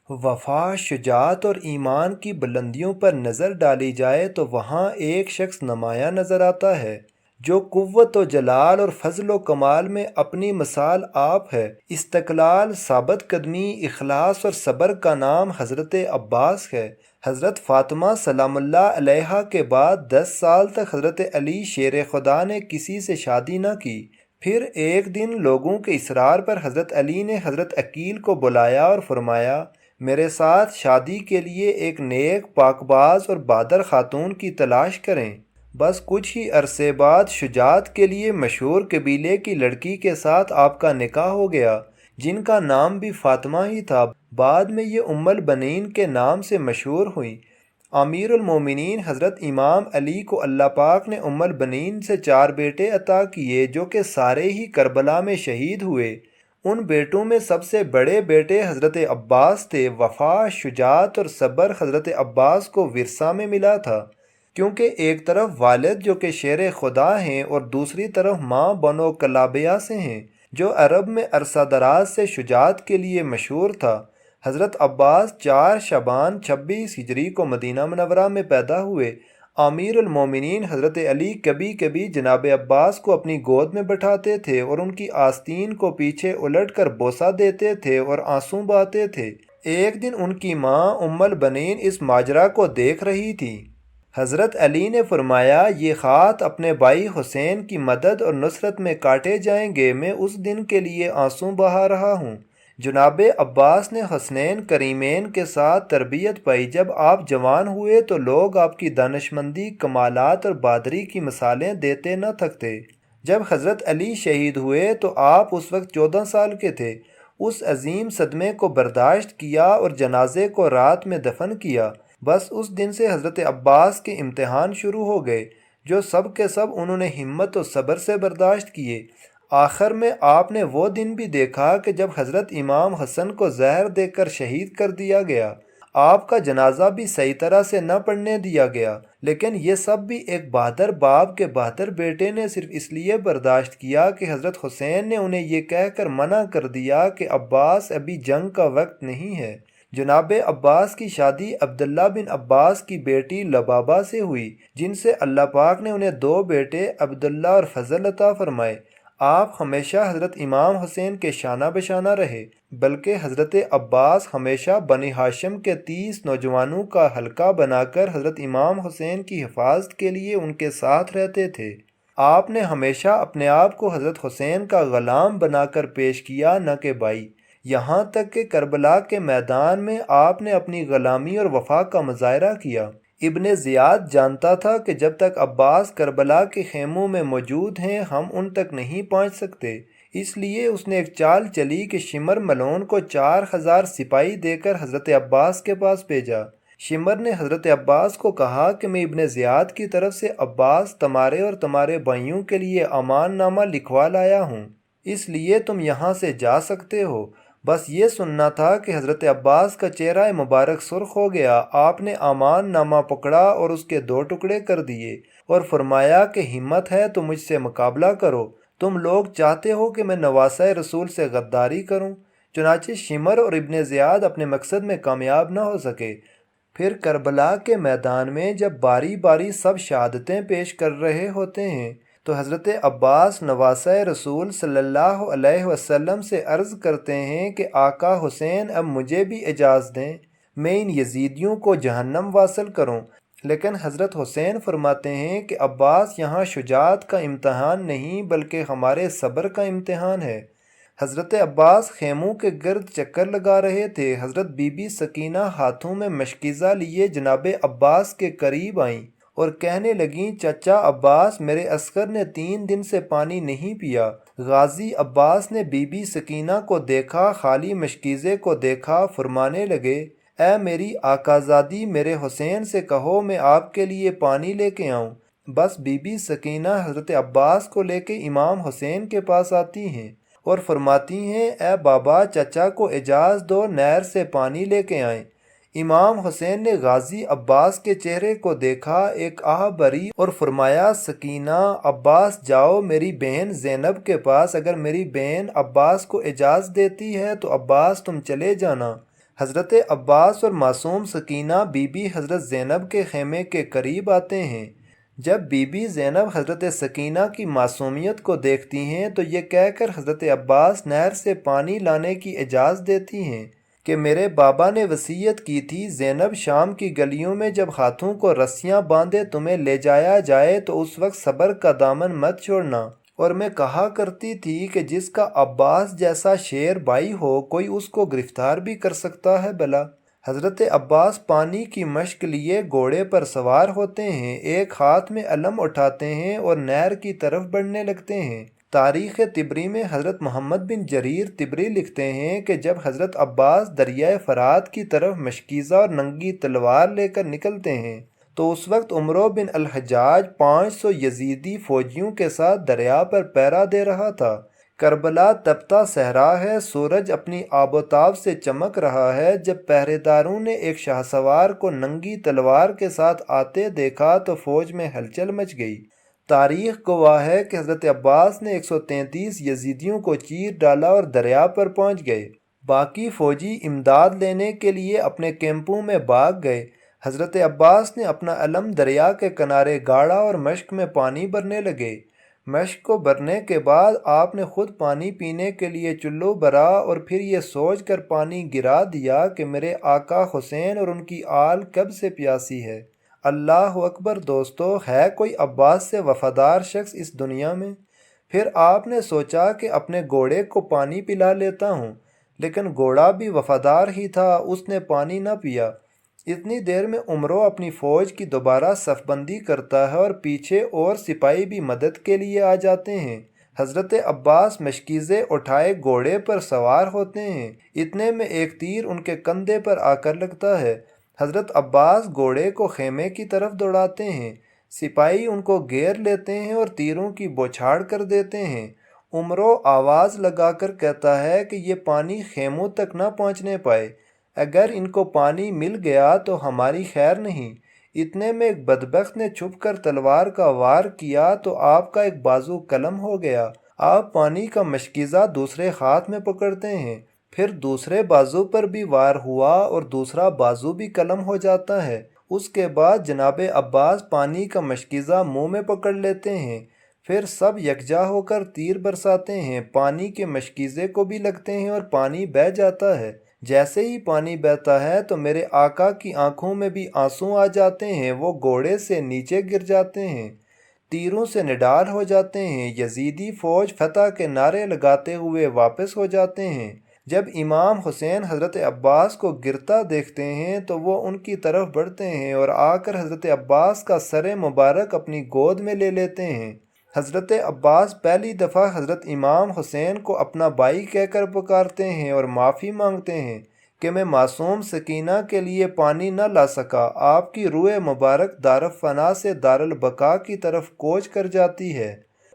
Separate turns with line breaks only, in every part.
وفا، شجاعت اور ایمان کی بلندیوں پر نظر ڈالی جائے تو وہاں ایک شخص نمایاں نظر آتا ہے جو قوت و جلال اور فضل و کمال میں اپنی مثال آپ ہے۔ استقلال، ثابت قدمی، اخلاص اور صبر کا نام حضرت عباس ہے۔ حضرت فاطمہ سلام اللہ علیہا کے بعد 10 سال تک حضرت علی شیر خدا نے کسی سے شادی نہ کی۔ پھر ایک دن لوگوں کے اصرار پر حضرت علی نے حضرت عقیل کو بلایا اور فرمایا، میرے ساتھ شادی کے لیے ایک نیک، پاک باز اور بہادر خاتون کی تلاش کریں۔ بس کچھ ہی عرصے بعد شجاعت کے لیے مشہور قبیلے کی لڑکی کے ساتھ آپ کا نکاح ہو گیا، جن کا نام بھی فاطمہ ہی تھا۔ بعد میں یہ ام البنین کے نام سے مشہور ہوئیں۔ امیر المومنین حضرت امام علی کو اللہ پاک نے ام البنین سے 4 بیٹے عطا کیے جو کہ سارے ہی کربلا میں شہید ہوئے۔ ان بیٹوں میں سب سے بڑے بیٹے حضرت عباس تھے۔ وفا، شجاعت اور صبر حضرت عباس کو ورثہ میں ملا تھا، کیونکہ ایک طرف والد جو کہ شیر خدا ہیں اور دوسری طرف ماں بنو کلابیہ سے ہیں جو عرب میں عرصہ دراز سے شجاعت کے لیے مشہور تھا۔ حضرت عباس 4 شعبان 26 ہجری کو مدینہ منورہ میں پیدا ہوئے۔ امیر المومنین حضرت علی کبھی کبھی جناب عباس کو اپنی گود میں بٹھاتے تھے اور ان کی آستین کو پیچھے الٹ کر بوسہ دیتے تھے اور آنسو بہاتے تھے۔ ایک دن ان کی ماں ام البنین اس ماجرا کو دیکھ رہی تھی۔ حضرت علی نے فرمایا، یہ خات اپنے بھائی حسین کی مدد اور نصرت میں کاٹے جائیں گے، میں اس دن کے لیے آنسو بہا رہا ہوں۔ جناب عباس نے حسنین کریمین کے ساتھ تربیت پائی۔ جب آپ جوان ہوئے تو لوگ آپ کی دانشمندی، کمالات اور بہادری کی مثالیں دیتے نہ تھکتے۔ جب حضرت علی شہید ہوئے تو آپ اس وقت 14 سال کے تھے۔ اس عظیم صدمے کو برداشت کیا اور جنازے کو رات میں دفن کیا۔ بس اس دن سے حضرت عباس کے امتحان شروع ہو گئے، جو سب کے سب انہوں نے ہمت و صبر سے برداشت کیے۔ آخر میں آپ نے وہ دن بھی دیکھا کہ جب حضرت امام حسن کو زہر دے کر شہید کر دیا گیا۔ آپ کا جنازہ بھی صحیح طرح سے نہ پڑھنے دیا گیا، لیکن یہ سب بھی ایک بہادر باپ کے بہادر بیٹے نے صرف اس لیے برداشت کیا کہ حضرت حسین نے انہیں یہ کہہ کر منع کر دیا کہ عباس ابھی جنگ کا وقت نہیں ہے۔ جناب عباس کی شادی عبداللہ بن عباس کی بیٹی لبابہ سے ہوئی، جن سے اللہ پاک نے انہیں 2 بیٹے عبداللہ اور فضل عطا فرمائے۔ آپ ہمیشہ حضرت امام حسین کے شانہ بشانہ رہے، بلکہ حضرت عباس ہمیشہ بنی ہاشم کے 30 نوجوانوں کا حلقہ بنا کر حضرت امام حسین کی حفاظت کے لیے ان کے ساتھ رہتے تھے۔ آپ نے ہمیشہ اپنے آپ کو حضرت حسین کا غلام بنا کر پیش کیا، نہ کہ بھائی، یہاں تک کہ کربلا کے میدان میں آپ نے اپنی غلامی اور وفا کا مظاہرہ کیا۔ ابن زیاد جانتا تھا کہ جب تک عباس کربلا کے خیموں میں موجود ہیں ہم ان تک نہیں پہنچ سکتے، اس لیے اس نے ایک چال چلی کہ شمر ملون کو 4000 سپاہی دے کر حضرت عباس کے پاس بھیجا۔ شمر نے حضرت عباس کو کہا کہ میں ابن زیاد کی طرف سے عباس تمہارے اور تمہارے بھائیوں کے لیے امان نامہ لکھوا لایا ہوں، اس لیے تم یہاں سے جا سکتے ہو۔ بس یہ سننا تھا کہ حضرت عباس کا چہرہ مبارک سرخ ہو گیا۔ آپ نے امان نامہ پکڑا اور اس کے 2 ٹکڑے کر دیے اور فرمایا کہ ہمت ہے تو مجھ سے مقابلہ کرو، تم لوگ چاہتے ہو کہ میں نواسہ رسول سے غداری کروں۔ چنانچہ شمر اور ابن زیاد اپنے مقصد میں کامیاب نہ ہو سکے۔ پھر کربلا کے میدان میں جب باری باری سب شہادتیں پیش کر رہے ہوتے ہیں تو حضرت عباس نواسہ رسول صلی اللہ علیہ وسلم سے عرض کرتے ہیں کہ آقا حسین اب مجھے بھی اجازت دیں، میں ان یزیدیوں کو جہنم واصل کروں۔ لیکن حضرت حسین فرماتے ہیں کہ عباس، یہاں شجاعت کا امتحان نہیں بلکہ ہمارے صبر کا امتحان ہے۔ حضرت عباس خیموں کے گرد چکر لگا رہے تھے۔ حضرت بی بی سکینہ ہاتھوں میں مشکیزہ لیے جناب عباس کے قریب آئیں اور کہنے لگیں، چچا عباس، میرے عسکر نے 3 دن سے پانی نہیں پیا۔ غازی عباس نے بی بی سکینہ کو دیکھا، خالی مشکیزے کو دیکھا، فرمانے لگے، اے میری آقازادی، میرے حسین سے کہو میں آپ کے لیے پانی لے کے آؤں۔ بس بی بی سکینہ حضرت عباس کو لے کے امام حسین کے پاس آتی ہیں اور فرماتی ہیں، اے بابا، چچا کو اجازت دو، نہر سے پانی لے کے آئیں۔ امام حسین نے غازی عباس کے چہرے کو دیکھا، ایک آہ بھری اور فرمایا، سکینہ، عباس جاؤ میری بہن زینب کے پاس، اگر میری بہن عباس کو اجازت دیتی ہے تو عباس تم چلے جانا۔ حضرت عباس اور معصوم سکینہ بی بی حضرت زینب کے خیمے کے قریب آتے ہیں۔ جب بی بی زینب حضرت سکینہ کی معصومیت کو دیکھتی ہیں تو یہ کہہ کر حضرت عباس نہر سے پانی لانے کی اجازت دیتی ہیں کہ میرے بابا نے وصیت کی تھی زینب شام کی گلیوں میں جب ہاتھوں کو رسیاں باندھے تمہیں لے جایا جائے تو اس وقت صبر کا دامن مت چھوڑنا، اور میں کہا کرتی تھی کہ جس کا عباس جیسا شیر بھائی ہو کوئی اس کو گرفتار بھی کر سکتا ہے بھلا۔ حضرت عباس پانی کی مشق لیے گھوڑے پر سوار ہوتے ہیں، ایک ہاتھ میں علم اٹھاتے ہیں اور نہر کی طرف بڑھنے لگتے ہیں۔ تاریخ طبری میں حضرت محمد بن جریر طبری لکھتے ہیں کہ جب حضرت عباس دریائے فرات کی طرف مشکیزہ اور ننگی تلوار لے کر نکلتے ہیں تو اس وقت عمرو بن الحجاج 500 یزیدی فوجیوں کے ساتھ دریا پر پہرا دے رہا تھا۔ کربلا تپتا صحرا ہے، سورج اپنی آب و تاب سے چمک رہا ہے۔ جب پہرے داروں نے ایک شاہ سوار کو ننگی تلوار کے ساتھ آتے دیکھا تو فوج میں ہلچل مچ گئی۔ تاریخ گواہ ہے کہ حضرت عباس نے 133 یزیدیوں کو چیر ڈالا اور دریا پر پہنچ گئے۔ باقی فوجی امداد لینے کے لیے اپنے کیمپوں میں بھاگ گئے۔ حضرت عباس نے اپنا علم دریا کے کنارے گاڑا اور مشک میں پانی بھرنے لگے۔ مشک کو بھرنے کے بعد آپ نے خود پانی پینے کے لیے چلو بھرا اور پھر یہ سوچ کر پانی گرا دیا کہ میرے آقا حسین اور ان کی آل کب سے پیاسی ہے۔ اللہ اکبر دوستو، ہے کوئی عباس سے وفادار شخص اس دنیا میں؟ پھر آپ نے سوچا کہ اپنے گھوڑے کو پانی پلا لیتا ہوں، لیکن گھوڑا بھی وفادار ہی تھا، اس نے پانی نہ پیا۔ اتنی دیر میں عمرو اپنی فوج کی دوبارہ صف بندی کرتا ہے اور پیچھے اور سپاہی بھی مدد کے لیے آ جاتے ہیں۔ حضرت عباس مشکیزیں اٹھائے گھوڑے پر سوار ہوتے ہیں، اتنے میں ایک تیر ان کے کندھے پر آ کر لگتا ہے۔ حضرت عباس گھوڑے کو خیمے کی طرف دوڑاتے ہیں، سپاہی ان کو گھیر لیتے ہیں اور تیروں کی بوچھاڑ کر دیتے ہیں۔ عمرو آواز لگا کر کہتا ہے کہ یہ پانی خیموں تک نہ پہنچنے پائے، اگر ان کو پانی مل گیا تو ہماری خیر نہیں۔ اتنے میں ایک بدبخت نے چھپ کر تلوار کا وار کیا تو آپ کا ایک بازو قلم ہو گیا۔ آپ پانی کا مشکیزہ دوسرے ہاتھ میں پکڑتے ہیں، پھر دوسرے بازو پر بھی وار ہوا اور دوسرا بازو بھی قلم ہو جاتا ہے۔ اس کے بعد جناب عباس پانی کا مشکیزہ منہ میں پکڑ لیتے ہیں، پھر سب یکجا ہو کر تیر برساتے ہیں، پانی کے مشکیزے کو بھی لگتے ہیں اور پانی بہہ جاتا ہے۔ جیسے ہی پانی بہتا ہے تو میرے آقا کی آنکھوں میں بھی آنسو آ جاتے ہیں، وہ گھوڑے سے نیچے گر جاتے ہیں، تیروں سے نڈال ہو جاتے ہیں۔ یزیدی فوج فتح کے نعرے لگاتے ہوئے واپس ہو جاتے ہیں۔ جب امام حسین حضرت عباس کو گرتا دیکھتے ہیں تو وہ ان کی طرف بڑھتے ہیں اور آ کر حضرت عباس کا سر مبارک اپنی گود میں لے لیتے ہیں۔ حضرت عباس پہلی دفعہ حضرت امام حسین کو اپنا بھائی کہہ کر پکارتے ہیں اور معافی مانگتے ہیں کہ میں معصوم سکینہ کے لیے پانی نہ لا سکا۔ آپ کی روح مبارک دارالفنا سے دارالبقا کی طرف کوچ کر جاتی ہے۔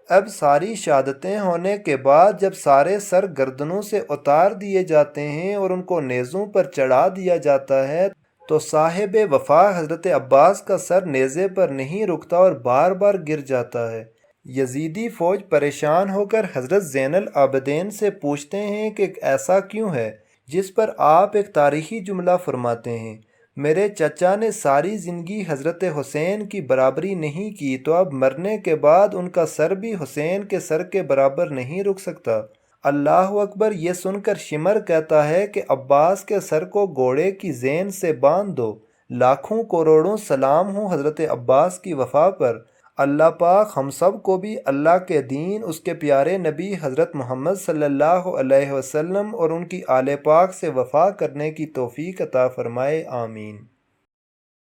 اب ساری شہادتیں ہونے کے بعد جب سارے سر گردنوں سے اتار دیے جاتے ہیں اور ان کو نیزوں پر چڑھا دیا جاتا ہے تو صاحب وفا حضرت عباس کا سر نیزے پر نہیں رکتا اور بار بار گر جاتا ہے۔ یزیدی فوج پریشان ہو کر حضرت زین العابدین سے پوچھتے ہیں کہ ایسا کیوں ہے، جس پر آپ ایک تاریخی جملہ فرماتے ہیں، میرے چچا نے ساری زندگی حضرت حسین کی برابری نہیں کی تو اب مرنے کے بعد ان کا سر بھی حسین کے سر کے برابر نہیں رک سکتا۔ اللہ اکبر۔ یہ سن کر شمر کہتا ہے کہ عباس کے سر کو گھوڑے کی زین سے باندھ دو۔ لاکھوں کروڑوں سلام ہوں حضرت عباس کی وفا پر۔ اللہ پاک ہم سب کو بھی اللہ کے دین، اس کے پیارے نبی حضرت محمد صلی اللہ علیہ وسلم اور ان کی آل پاک سے وفا کرنے کی توفیق عطا فرمائے، آمین۔